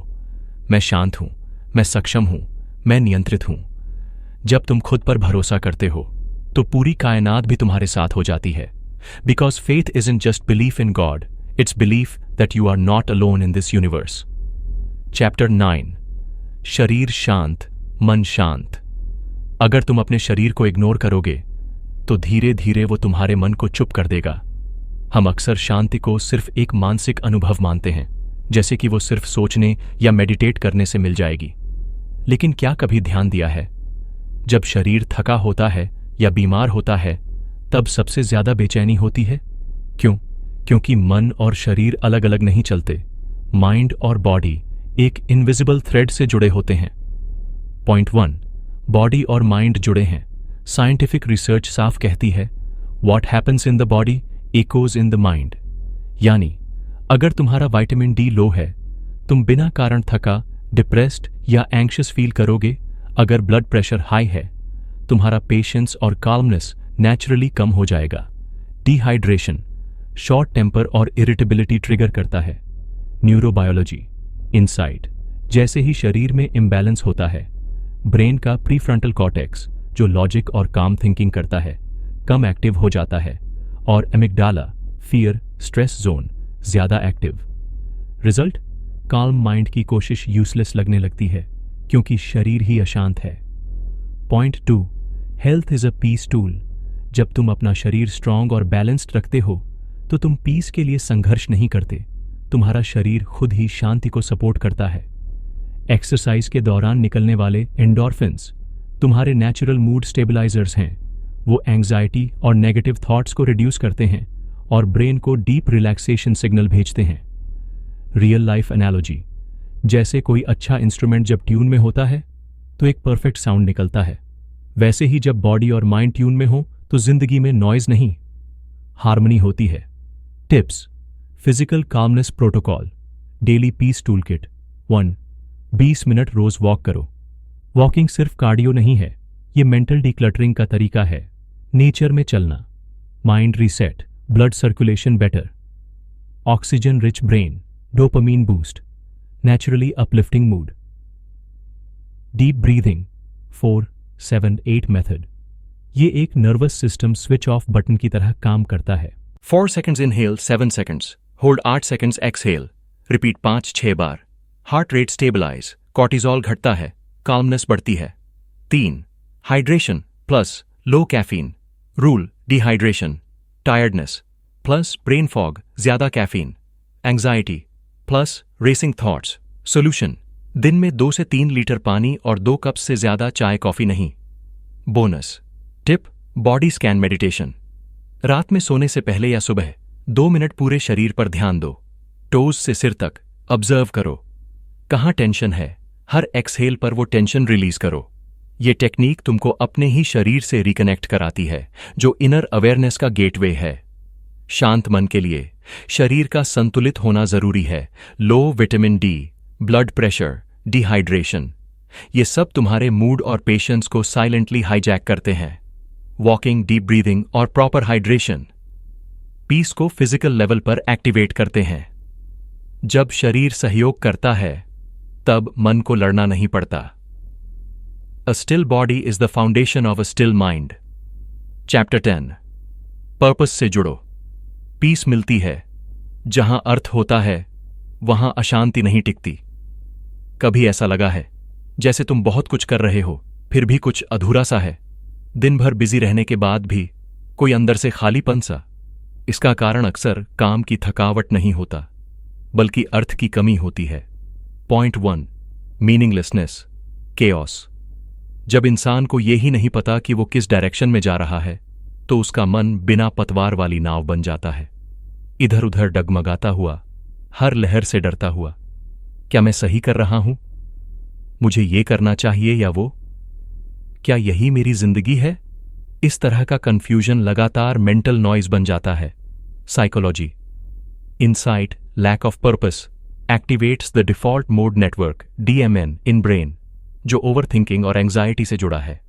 मैं शांत हूं, मैं सक्षम हूं, मैं नियंत्रित हूं। जब तुम खुद पर भरोसा करते हो तो पूरी कायनात भी तुम्हारे साथ हो जाती है। Because faith isn't just belief in God, it's belief that you are not alone in this universe. Chapter 9, शरीर शांत, मन शांत। अगर तुम अपने शरीर को इग्नोर करोगे तो धीरे धीरे वो तुम्हारे मन को चुप कर देगा। हम अक्सर शांति को सिर्फ एक मानसिक अनुभव मानते हैं, जैसे कि वो सिर्फ सोचने या मेडिटेट करने से मिल जाएगी। लेकिन क्या कभी ध्यान दिया है, जब शरीर थका होता है या बीमार होता है तब सबसे ज्यादा बेचैनी होती है? क्यों? क्योंकि मन और शरीर अलग अलग नहीं चलते। माइंड और बॉडी एक इनविजिबल थ्रेड से जुड़े होते हैं। पॉइंट 1, बॉडी और माइंड जुड़े हैं। साइंटिफिक रिसर्च साफ कहती है, what happens in the body echoes in the mind. यानी अगर तुम्हारा विटामिन डी लो है, तुम बिना कारण थका, डिप्रेस्ड या एंग्शियस फील करोगे। अगर ब्लड प्रेशर हाई है, तुम्हारा पेशेंस और काल्मनेस नेचुरली कम हो जाएगा। डिहाइड्रेशन शॉर्ट टेम्पर और इरिटेबिलिटी ट्रिगर करता है। न्यूरोबायोलॉजी इनसाइट, जैसे ही शरीर में इम्बैलेंस होता है, ब्रेन का प्रीफ्रंटल कॉर्टेक्स जो लॉजिक और काम थिंकिंग करता है कम एक्टिव हो जाता है और एमिगडाला फियर स्ट्रेस जोन ज्यादा एक्टिव। रिजल्ट, काल्म माइंड की कोशिश यूजलेस लगने लगती है क्योंकि शरीर ही अशांत है। Point 2, health is a peace tool. जब तुम अपना शरीर स्ट्रांग और बैलेंस्ड रखते हो तो तुम पीस के लिए संघर्ष नहीं करते, तुम्हारा शरीर खुद ही शांति को सपोर्ट करता है। एक्सरसाइज के दौरान निकलने वाले एंडोर्फिन्स तुम्हारे नेचुरल मूड स्टेबलाइजर्स हैं। वो एंग्जाइटी और नेगेटिव थॉट्स को रिड्यूस करते हैं और ब्रेन को डीप रिलैक्सेशन सिग्नल भेजते हैं। रियल लाइफ एनालॉजी, जैसे कोई अच्छा इंस्ट्रूमेंट जब ट्यून में होता है तो एक परफेक्ट साउंड निकलता है, वैसे ही जब बॉडी और माइंड ट्यून में हो तो जिंदगी में नॉइज नहीं, हार्मनी होती है। Tips, physical calmness protocol, daily peace tool kit. 1, 20 minute रोज वॉक करो। वॉकिंग सिर्फ कार्डियो नहीं है, ये मेंटल डिक्लटरिंग का तरीका है। नेचर में चलना, mind reset, blood circulation better, oxygen rich brain, dopamine boost, naturally uplifting mood. Deep breathing 4-7-8 method, ये एक nervous system switch off button की तरह काम करता है। 4 seconds inhale, 7 seconds hold, 8 seconds exhale, repeat 5-6 बार। हार्ट रेट स्टेबलाइज, कॉर्टिजोल घटता है, काल्मनेस बढ़ती है। 3, hydration plus low caffeine rule, dehydration tiredness plus brain fog ज्यादा caffeine, anxiety plus racing thoughts. Solution, दिन में 2 से 3 लीटर पानी और 2 कप से ज्यादा चाय कॉफी नहीं। Bonus tip, body scan meditation, रात में सोने से पहले या सुबह 2 मिनट पूरे शरीर पर ध्यान दो। टोज से सिर तक ऑब्जर्व करो, कहाँ टेंशन है, हर एक्सहेल पर वो टेंशन रिलीज करो। ये टेक्निक तुमको अपने ही शरीर से रिकनेक्ट कराती है, जो इनर अवेयरनेस का गेटवे है। शांत मन के लिए शरीर का संतुलित होना जरूरी है। Low vitamin D, blood pressure, dehydration, ये सब तुम्हारे मूड और पेशेंस को साइलेंटली हाईजैक करते हैं। वॉकिंग, डीप ब्रीदिंग और प्रॉपर हाइड्रेशन पीस को फिजिकल लेवल पर एक्टिवेट करते हैं। जब शरीर सहयोग करता है तब मन को लड़ना नहीं पड़ता। अ still body is the foundation of a still mind. Chapter 10, purpose से जुड़ो। पीस मिलती है जहां अर्थ होता है वहां अशांति नहीं टिकती। कभी ऐसा लगा है जैसे तुम बहुत कुछ कर रहे हो फिर भी कुछ अधूरा सा है, दिन भर बिजी रहने के बाद भी कोई अंदर से खालीपन सा? इसका कारण अक्सर काम की थकावट नहीं होता बल्कि अर्थ की कमी होती है। Point 1, meaninglessness, chaos. जब इंसान को ये ही नहीं पता कि वो किस डायरेक्शन में जा रहा है तो उसका मन बिना पतवार वाली नाव बन जाता है, इधर उधर डगमगाता हुआ, हर लहर से डरता हुआ। क्या मैं सही कर रहा हूं? मुझे ये करना चाहिए या वो? क्या यही मेरी जिंदगी है? इस तरह का कंफ्यूजन लगातार मेंटल नॉइज बन जाता है। Psychology. Insight, lack of purpose activates the default mode network DMN in brain, जो ओवरथिंकिंग और एंग्जाइटी से जुड़ा है।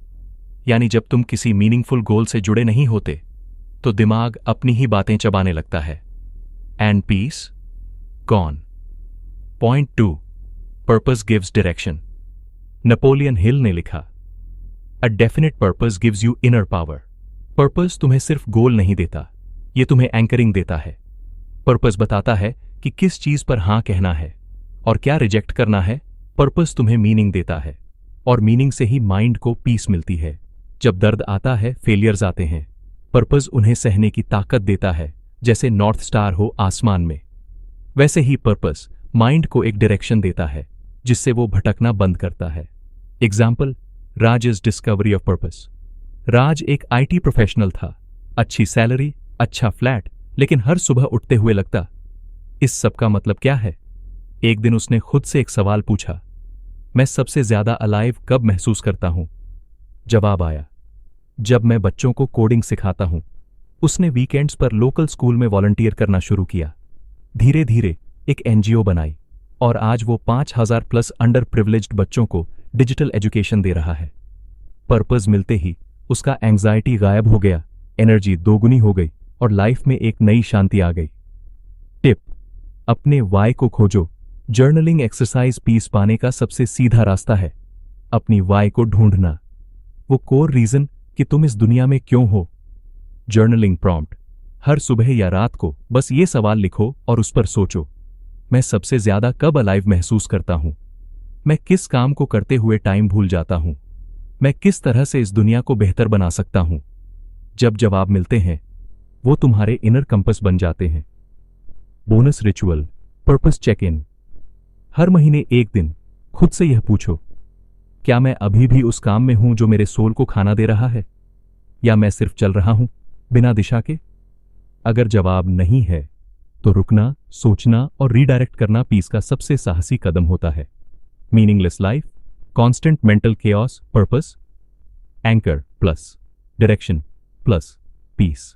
यानी जब तुम किसी मीनिंगफुल गोल से जुड़े नहीं होते तो दिमाग अपनी ही बातें चबाने लगता है। And peace gone. Point 2, purpose gives direction. Napoleon Hill ने लिखा, a definite purpose gives you inner power. Purpose तुम्हें सिर्फ गोल नहीं देता, ये तुम्हें एंकरिंग देता है। पर्पस बताता है कि किस चीज पर हां कहना है और क्या रिजेक्ट करना है। पर्पस तुम्हें मीनिंग देता है और मीनिंग से ही माइंड को पीस मिलती है। जब दर्द आता है, फेलियर्स आते हैं, पर्पस उन्हें सहने की ताकत देता है। जैसे नॉर्थ स्टार हो आसमान में, वैसे ही पर्पस माइंड को एक डायरेक्शन देता है जिससे वो भटकना बंद करता है। Example, Raj's discovery of purpose. Raj एक IT प्रोफेशनल था, अच्छी सैलरी, अच्छा फ्लैट, लेकिन हर सुबह उठते हुए लगता, इस सब का मतलब क्या है? एक दिन उसने खुद से एक सवाल पूछा, मैं सबसे ज्यादा अलाइव कब महसूस करता हूं? जवाब आया, जब मैं बच्चों को कोडिंग सिखाता हूं। उसने वीकेंड्स पर लोकल स्कूल में वॉलंटियर करना शुरू किया। धीरे धीरे एक NGO बनाई और आज वो 5000 प्लस अंडर प्रिविलेज्ड बच्चों को डिजिटल एजुकेशन दे रहा है। पर्पस मिलते ही उसका एंग्जाइटी गायब हो गया, एनर्जी दोगुनी हो गई और लाइफ में एक नई शांति आ गई। टिप, अपने वाई को खोजो। जर्नलिंग एक्सरसाइज पीस पाने का सबसे सीधा रास्ता है अपनी वाई को ढूंढना, वो कोर रीजन कि तुम इस दुनिया में क्यों हो। जर्नलिंग प्रॉम्प्ट, हर सुबह या रात को बस ये सवाल लिखो और उस पर सोचो, मैं सबसे ज्यादा कब अलाइव महसूस करता हूं? मैं किस काम को करते हुए टाइम भूल जाता हूं? मैं किस तरह से इस दुनिया को बेहतर बना सकता हूं? जब जवाब मिलते हैं वो तुम्हारे इनर कंपस बन जाते हैं। Bonus ritual, purpose check in. हर महीने एक दिन खुद से यह पूछो, क्या मैं अभी भी उस काम में हूं जो मेरे सोल को खाना दे रहा है, या मैं सिर्फ चल रहा हूं बिना दिशा के? अगर जवाब नहीं है तो रुकना, सोचना और रीडायरेक्ट करना पीस का सबसे साहसी कदम होता है। Meaningless life, constant mental chaos, purpose, anchor plus direction plus peace.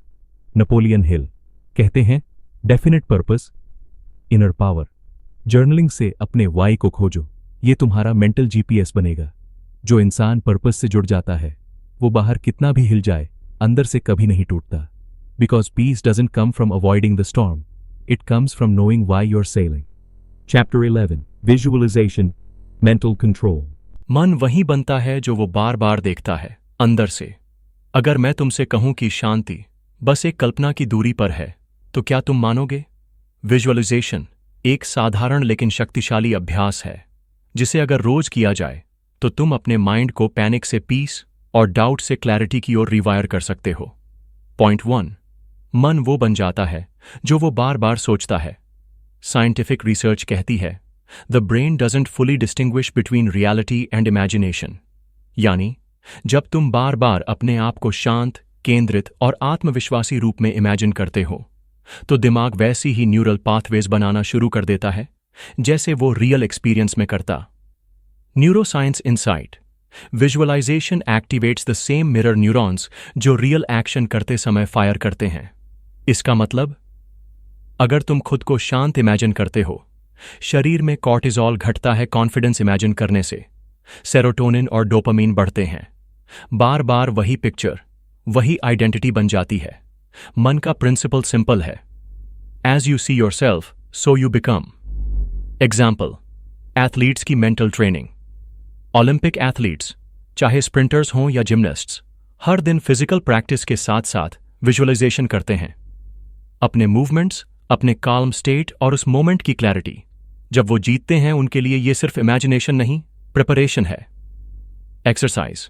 Napoleon Hill कहते हैं, definite purpose, inner power. Journaling से अपने वाई को खोजो, ये तुम्हारा मेंटल GPS बनेगा। जो इंसान पर्पस से जुड़ जाता है वो बाहर कितना भी हिल जाए अंदर से कभी नहीं टूटता। Because peace doesn't come from avoiding the storm, it comes from knowing why you are sailing. Chapter 11, visualisation, mental control. मन वही बनता है जो वो बार बार देखता है अंदर से। अगर मैं तुमसे कहूं कि शांति बस एक कल्पना की दूरी पर है तो क्या तुम मानोगे? विजुअलाइजेशन एक साधारण लेकिन शक्तिशाली अभ्यास है जिसे अगर रोज किया जाए तो तुम अपने माइंड को पैनिक से पीस और डाउट से क्लैरिटी की ओर रिवायर कर सकते हो। पॉइंट 1, मन वो बन जाता है जो वो बार बार सोचता है। साइंटिफिक रिसर्च कहती है, the brain doesn't fully distinguish between reality and imagination. यानी जब तुम बार बार अपने आप को शांत, केंद्रित और आत्मविश्वासी रूप में इमेजिन करते हो तो दिमाग वैसी ही न्यूरल पाथवेज बनाना शुरू कर देता है जैसे वो रियल एक्सपीरियंस में करता। Neuroscience insight, visualisation activates the same mirror neurons जो रियल एक्शन करते समय फायर करते हैं। इसका मतलब, अगर तुम खुद को शांत इमेजिन करते हो, शरीर में कॉर्टिजॉल घटता है कॉन्फिडेंस इमेजिन करने से, सेरोटोनिन और डोपामीन बढ़ते हैं। बार बार वही पिक्चर, वही आइडेंटिटी बन जाती है। मन का प्रिंसिपल सिंपल है, as you see yourself so you become. Example, athletes की मेंटल ट्रेनिंग। ओलंपिक एथलीट्स, चाहे स्प्रिंटर्स हों या जिमनास्ट्स, हर दिन फिजिकल प्रैक्टिस के साथ साथ विजुअलाइजेशन करते हैं। अपने मूवमेंट्स, अपने काल्म स्टेट और उस मोमेंट की क्लैरिटी। जब वो जीतते हैं उनके लिए ये सिर्फ इमेजिनेशन नहीं, प्रिपरेशन है। Exercise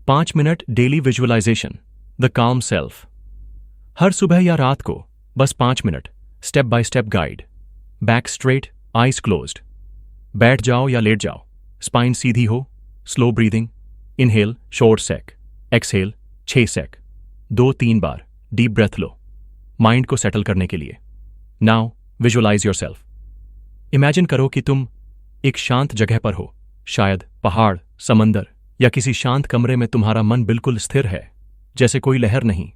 5 minute daily visualisation, the calm self. हर सुबह या रात को बस 5 minute, step by step guide. Back straight, eyes closed. बैठ जाओ या लेट जाओ, स्पाइन सीधी हो। Slow breathing, inhale short sec, exhale 6 sec, 2-3 बार डीप ब्रेथ लो, माइंड को सेटल करने के लिए। Now visualise yourself. इमेजिन करो कि तुम एक शांत जगह पर हो, शायद पहाड़, समंदर या किसी शांत कमरे में। तुम्हारा मन बिल्कुल स्थिर है, जैसे कोई लहर नहीं,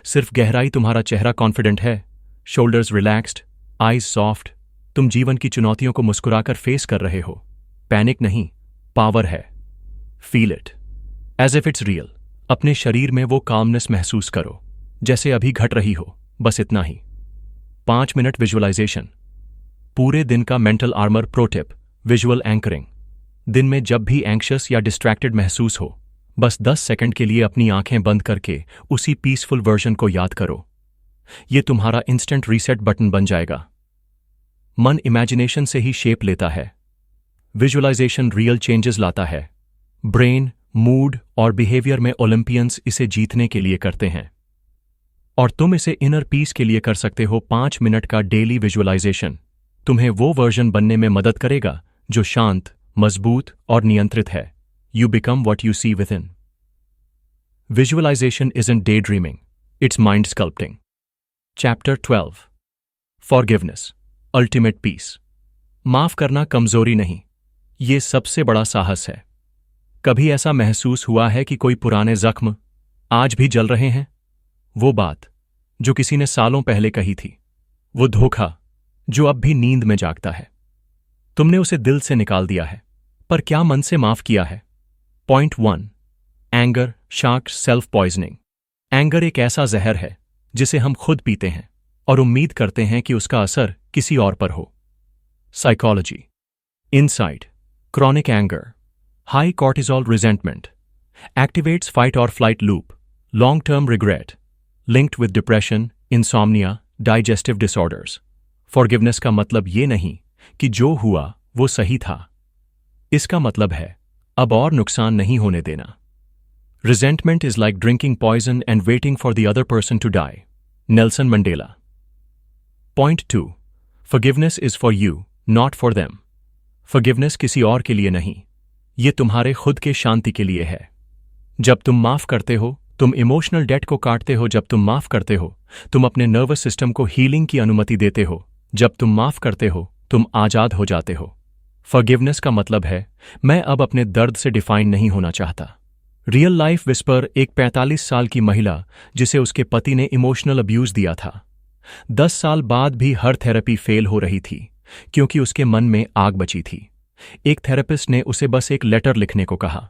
सिर्फ गहराई। तुम्हारा चेहरा कॉन्फिडेंट है, शोल्डर्स रिलैक्स्ड, आईज सॉफ्ट। तुम जीवन की चुनौतियों को मुस्कुराकर फेस कर रहे हो। पैनिक नहीं, पावर है। Feel it as if it's real. अपने शरीर में वो कामनेस महसूस करो, जैसे अभी घट रही हो, बस इतना ही। 5 मिनट विजुअलाइजेशन। पूरे दिन का mental armour pro tip, visual anchoring. दिन में जब भी एंक्शस या डिस्ट्रैक्टेड महसूस हो, बस 10 सेकंड के लिए अपनी आंखें बंद करके उसी पीसफुल वर्जन को याद करो। ये तुम्हारा इंस्टेंट रीसेट बटन बन जाएगा। मन इमेजिनेशन से ही शेप लेता है, विजुअलाइजेशन रियल चेंजेस लाता है। ब्रेन, मूड और बिहेवियर में ओलंपियंस इसे जीतने के लिए करते हैं, और तुम इसे इनर पीस के लिए कर सकते हो। 5 मिनट का डेली विजुअलाइजेशन तुम्हें वो वर्जन बनने में मदद करेगा जो शांत, मजबूत और नियंत्रित है। You become what you see within. Visualization isn't daydreaming, it's mind sculpting. Chapter 12. Forgiveness, Ultimate Peace. माफ करना कमजोरी नहीं, ये सबसे बड़ा साहस है। कभी ऐसा महसूस हुआ है कि कोई पुराने जख्म आज भी जल रहे हैं? वो बात जो किसी ने सालों पहले कही थी, वो धोखा जो अब भी नींद में जागता है। तुमने उसे दिल से निकाल दिया है, पर क्या मन से माफ किया है? Point 1, anger shark self poisoning. Anger एक ऐसा जहर है जिसे हम खुद पीते हैं और उम्मीद करते हैं कि उसका असर किसी और पर हो। Psychology insight, chronic anger, high cortisol resentment, activates fight और flight loop, long term regret, linked with depression, insomnia, digestive disorders. Forgiveness का मतलब ये नहीं कि जो हुआ वो सही था। इसका मतलब है अब और नुकसान नहीं होने देना। Resentment is like drinking poison and waiting for the other person to die, Nelson Mandela. Point 2, forgiveness is for you, not for them. Forgiveness किसी और के लिए नहीं, ये तुम्हारे खुद के शांति के लिए है। जब तुम माफ करते हो, तुम इमोशनल डेट को काटते हो। जब तुम माफ करते हो, तुम अपने नर्वस सिस्टम को हीलिंग की अनुमति देते हो। जब तुम माफ करते हो, तुम आजाद हो जाते हो। फॉरगिवनेस का मतलब है मैं अब अपने दर्द से डिफाइन नहीं होना चाहता। रियल लाइफ विस्पर, एक 45 साल की महिला जिसे उसके पति ने इमोशनल अब्यूज दिया था। 10 साल बाद भी हर थेरेपी फेल हो रही थी क्योंकि उसके मन में आग बची थी। एक थेरेपिस्ट ने उसे बस एक लेटर लिखने को कहा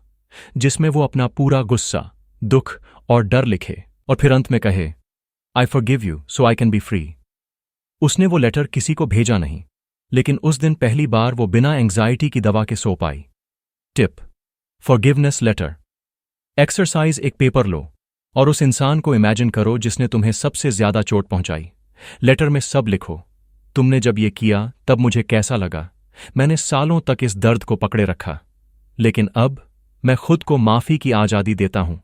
जिसमें वो अपना पूरा गुस्सा, दुख और डर लिखे और फिर अंत में कहे, I forgive you so I can be free. उसने वो लेटर किसी को भेजा नहीं, लेकिन उस दिन पहली बार वो बिना एंग्जाइटी की दवा के सो पाई। Tip, forgiveness letter. एक्सरसाइज, एक पेपर लो और उस इंसान को इमेजिन करो जिसने तुम्हें सबसे ज्यादा चोट पहुंचाई। लेटर में सब लिखो, तुमने जब ये किया तब मुझे कैसा लगा, मैंने सालों तक इस दर्द को पकड़े रखा, लेकिन अब मैं खुद को माफी की आजादी देता हूं,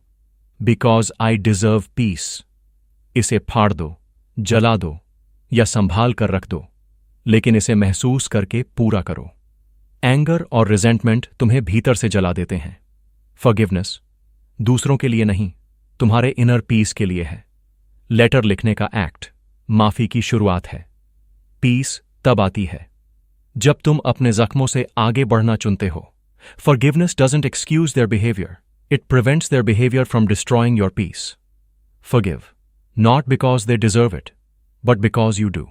बिकॉज आई डिजर्व पीस। इसे फाड़ दो, जला दो या संभाल कर रख दो, लेकिन इसे महसूस करके पूरा करो। एंगर और रिजेंटमेंट तुम्हें भीतर से जला देते हैं। फॉरगिवनेस दूसरों के लिए नहीं, तुम्हारे इनर पीस के लिए है। लेटर लिखने का एक्ट माफी की शुरुआत है। पीस तब आती है जब तुम अपने जख्मों से आगे बढ़ना चुनते हो। Forgiveness doesn't excuse their behaviour, it prevents their behaviour from destroying your peace. Forgive, not because they deserve it, but because you do.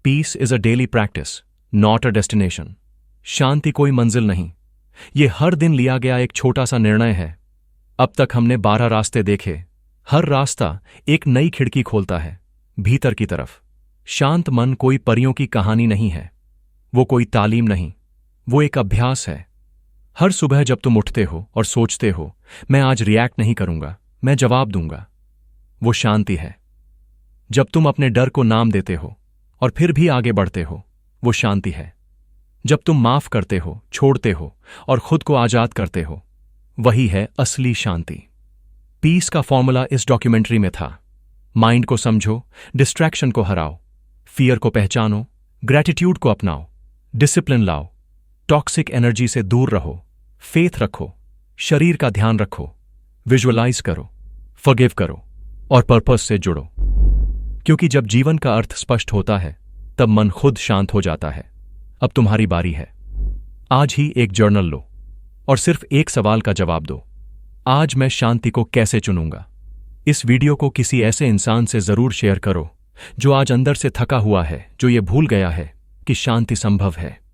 Peace is a daily practice, not a destination. शांति कोई मंजिल नहीं, ये हर दिन लिया गया एक छोटा सा निर्णय है। अब तक हमने 12 रास्ते देखे, हर रास्ता एक नई खिड़की खोलता है भीतर की तरफ। शांत मन कोई परियों की कहानी नहीं है, वो कोई तालीम नहीं, वो एक अभ्यास है। हर सुबह जब तुम उठते हो और सोचते हो मैं आज रिएक्ट नहीं करूंगा, मैं जवाब दूंगा, वो शांति है। जब तुम अपने डर को नाम देते हो, और फिर भी आगे बढ़ते हो, वो शांति है। जब तुम माफ करते हो, छोड़ते हो और खुद को आजाद करते हो, वही है असली शांति। पीस का फॉर्मूला इस डॉक्यूमेंट्री में था। माइंड को समझो, डिस्ट्रैक्शन को हराओ, फियर को पहचानो, ग्रैटिट्यूड को अपनाओ, डिसिप्लिन लाओ, टॉक्सिक एनर्जी से दूर रहो, फेथ रखो, शरीर का ध्यान रखो, विजुअलाइज करो, फॉरगिव करो और पर्पस से जुड़ो। क्योंकि जब जीवन का अर्थ स्पष्ट होता है, तब मन खुद शांत हो जाता है। अब तुम्हारी बारी है। आज ही एक जर्नल लो और सिर्फ एक सवाल का जवाब दो। आज मैं शांति को कैसे चुनूंगा? इस वीडियो को किसी ऐसे इंसान से जरूर शेयर करो जो आज अंदर से थका हुआ है, जो ये भूल गया है कि शांति संभव है।